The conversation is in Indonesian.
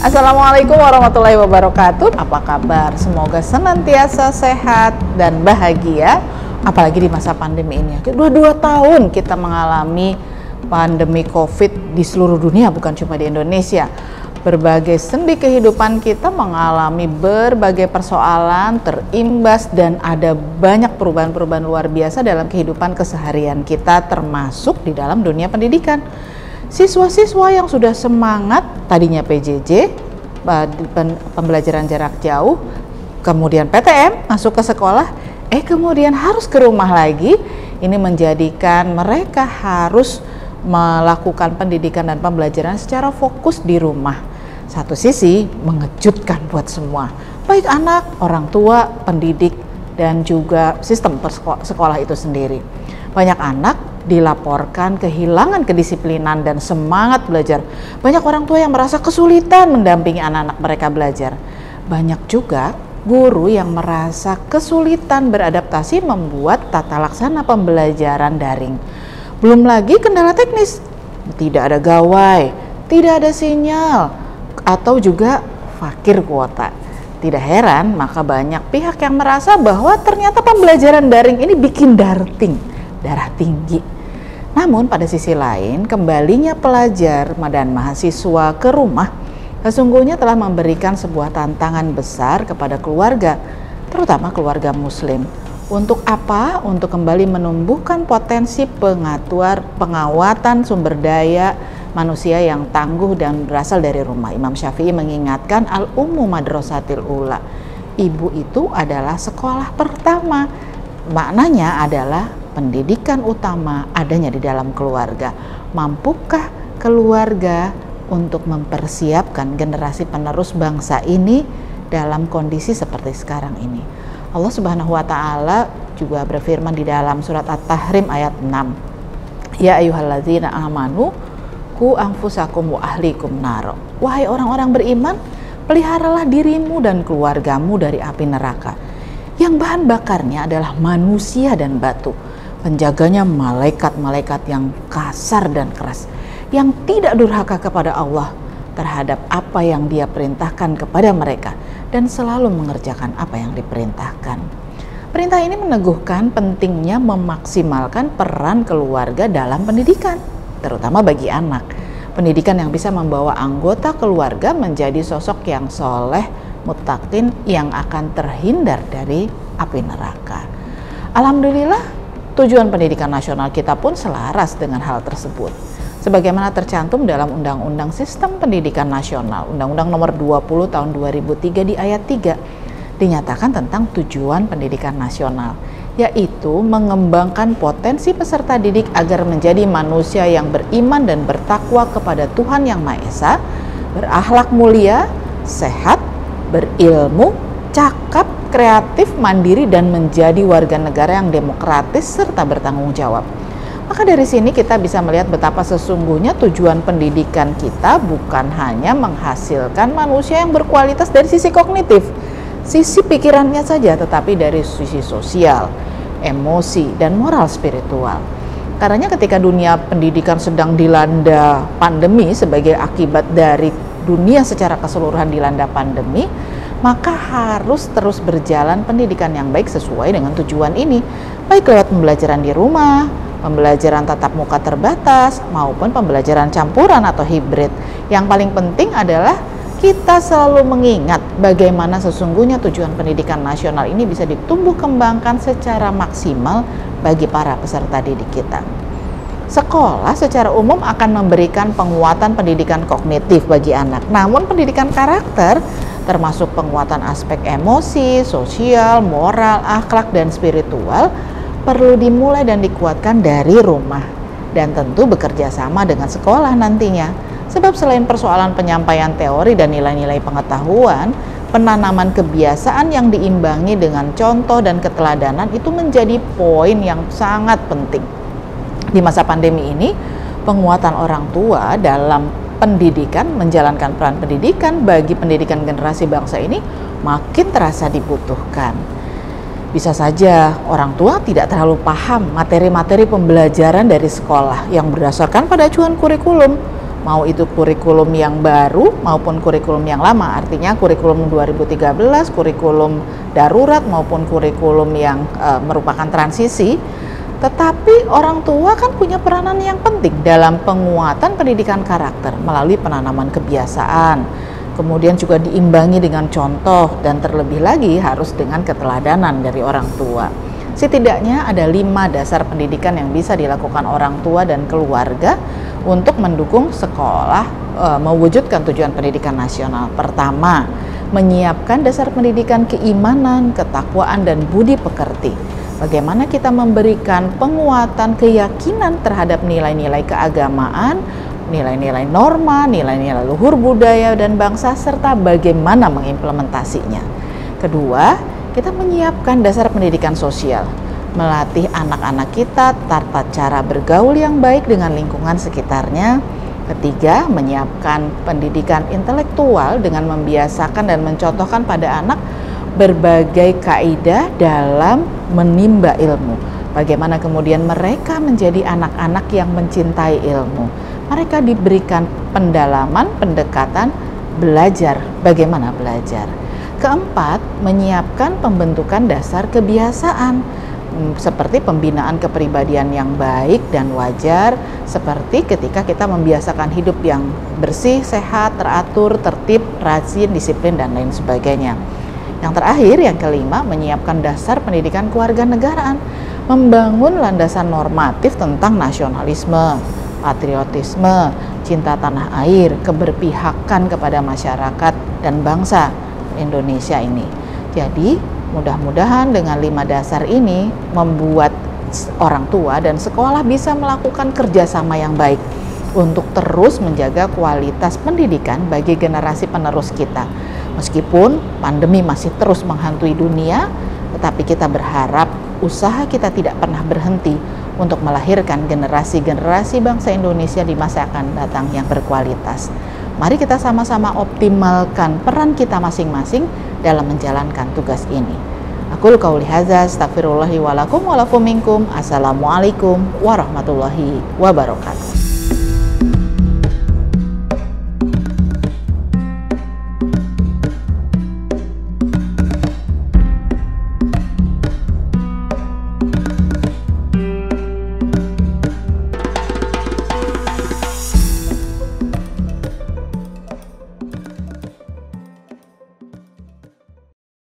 Assalamualaikum warahmatullahi wabarakatuh. Apa kabar? Semoga senantiasa sehat dan bahagia. Apalagi di masa pandemi ini. 2 tahun kita mengalami pandemi COVID di seluruh dunia, bukan cuma di Indonesia. Berbagai sendi kehidupan kita mengalami berbagai persoalan, terimbas, dan ada banyak perubahan-perubahan luar biasa dalam kehidupan keseharian kita, termasuk di dalam dunia pendidikan. Siswa-siswa yang sudah semangat, tadinya PJJ, pembelajaran jarak jauh, kemudian PTM, masuk ke sekolah, kemudian harus ke rumah lagi. Ini menjadikan mereka harus melakukan pendidikan dan pembelajaran secara fokus di rumah. Satu sisi mengejutkan buat semua, baik anak, orang tua, pendidik, dan juga sistem sekolah itu sendiri. Banyak anak dilaporkan kehilangan kedisiplinan dan semangat belajar. Banyak orang tua yang merasa kesulitan mendampingi anak-anak mereka belajar. Banyak juga guru yang merasa kesulitan beradaptasi membuat tata laksana pembelajaran daring. Belum lagi kendala teknis, tidak ada gawai, tidak ada sinyal, atau juga fakir kuota. Tidak heran maka banyak pihak yang merasa bahwa ternyata pembelajaran daring ini bikin darah tinggi. Namun pada sisi lain, kembalinya pelajar dan mahasiswa ke rumah sesungguhnya telah memberikan sebuah tantangan besar kepada keluarga, terutama keluarga muslim. Untuk apa? Untuk kembali menumbuhkan potensi pengawatan sumber daya manusia yang tangguh dan berasal dari rumah. Imam Syafi'i mengingatkan al-ummu madrasatil ula. Ibu itu adalah sekolah pertama. Maknanya adalah pendidikan utama adanya di dalam keluarga. Mampukah keluarga untuk mempersiapkan generasi penerus bangsa ini dalam kondisi seperti sekarang ini? Allah Subhanahu wa taala juga berfirman di dalam surat At-Tahrim ayat 6. Ya ayyuhalladzina amanu qu anfusakum wa ahlikum naro. Wahai orang-orang beriman, peliharalah dirimu dan keluargamu dari api neraka, yang bahan bakarnya adalah manusia dan batu. Penjaganya malaikat-malaikat yang kasar dan keras, yang tidak durhaka kepada Allah terhadap apa yang Dia perintahkan kepada mereka dan selalu mengerjakan apa yang diperintahkan. Perintah ini meneguhkan pentingnya memaksimalkan peran keluarga dalam pendidikan, terutama bagi anak. Pendidikan yang bisa membawa anggota keluarga menjadi sosok yang soleh, muttaqin, yang akan terhindar dari api neraka. Alhamdulillah, tujuan pendidikan nasional kita pun selaras dengan hal tersebut. Sebagaimana tercantum dalam Undang-Undang Sistem Pendidikan Nasional, Undang-Undang Nomor 20 Tahun 2003 di ayat 3, dinyatakan tentang tujuan pendidikan nasional, yaitu mengembangkan potensi peserta didik agar menjadi manusia yang beriman dan bertakwa kepada Tuhan Yang Maha Esa, berakhlak mulia, sehat, berilmu, cakap, kreatif, mandiri, dan menjadi warga negara yang demokratis serta bertanggung jawab. Maka dari sini kita bisa melihat betapa sesungguhnya tujuan pendidikan kita bukan hanya menghasilkan manusia yang berkualitas dari sisi kognitif, sisi pikirannya saja, tetapi dari sisi sosial, emosi, dan moral spiritual. Karena ketika dunia pendidikan sedang dilanda pandemi sebagai akibat dari dunia secara keseluruhan dilanda pandemi, maka harus terus berjalan pendidikan yang baik sesuai dengan tujuan ini, baik lewat pembelajaran di rumah, pembelajaran tatap muka terbatas, maupun pembelajaran campuran atau hibrid. Yang paling penting adalah kita selalu mengingat bagaimana sesungguhnya tujuan pendidikan nasional ini bisa ditumbuh kembangkan secara maksimal bagi para peserta didik kita. Sekolah secara umum akan memberikan penguatan pendidikan kognitif bagi anak, namun pendidikan karakter termasuk penguatan aspek emosi, sosial, moral, akhlak, dan spiritual perlu dimulai dan dikuatkan dari rumah, dan tentu bekerja sama dengan sekolah nantinya. Sebab selain persoalan penyampaian teori dan nilai-nilai pengetahuan, penanaman kebiasaan yang diimbangi dengan contoh dan keteladanan itu menjadi poin yang sangat penting. Di masa pandemi ini, penguatan orang tua dalam pendidikan, menjalankan peran pendidikan bagi pendidikan generasi bangsa ini makin terasa dibutuhkan. Bisa saja orang tua tidak terlalu paham materi-materi pembelajaran dari sekolah yang berdasarkan pada acuan kurikulum. mau itu kurikulum yang baru maupun kurikulum yang lama, artinya kurikulum 2013, kurikulum darurat maupun kurikulum yang merupakan transisi. Tetapi orang tua kan punya peranan yang penting dalam penguatan pendidikan karakter melalui penanaman kebiasaan, kemudian juga diimbangi dengan contoh, dan terlebih lagi harus dengan keteladanan dari orang tua. Setidaknya ada 5 dasar pendidikan yang bisa dilakukan orang tua dan keluarga untuk mendukung sekolah mewujudkan tujuan pendidikan nasional. Pertama, menyiapkan dasar pendidikan keimanan, ketakwaan, dan budi pekerti. Bagaimana kita memberikan penguatan keyakinan terhadap nilai-nilai keagamaan, nilai-nilai norma, nilai-nilai luhur budaya dan bangsa, serta bagaimana mengimplementasinya. Kedua, kita menyiapkan dasar pendidikan sosial, melatih anak-anak kita tata cara bergaul yang baik dengan lingkungan sekitarnya. Ketiga, menyiapkan pendidikan intelektual dengan membiasakan dan mencontohkan pada anak berbagai kaidah dalam menimba ilmu. Bagaimana kemudian mereka menjadi anak-anak yang mencintai ilmu. Mereka diberikan pendalaman, pendekatan, belajar. Bagaimana belajar? Keempat, menyiapkan pembentukan dasar kebiasaan seperti pembinaan kepribadian yang baik dan wajar, seperti ketika kita membiasakan hidup yang bersih, sehat, teratur, tertib, rajin, disiplin, dan lain sebagainya. Yang terakhir, yang kelima, menyiapkan dasar pendidikan kewarganegaraan, membangun landasan normatif tentang nasionalisme, patriotisme, cinta tanah air, keberpihakan kepada masyarakat dan bangsa Indonesia ini. Jadi, mudah-mudahan dengan 5 dasar ini membuat orang tua dan sekolah bisa melakukan kerjasama yang baik untuk terus menjaga kualitas pendidikan bagi generasi penerus kita. Meskipun pandemi masih terus menghantui dunia, tetapi kita berharap usaha kita tidak pernah berhenti untuk melahirkan generasi-generasi bangsa Indonesia di masa akan datang yang berkualitas. Mari kita sama-sama optimalkan peran kita masing-masing dalam menjalankan tugas ini. Aqulu qauli hadza, astaghfirullahi wa lakum wa lakum minkum. Assalamualaikum warahmatullahi wabarakatuh.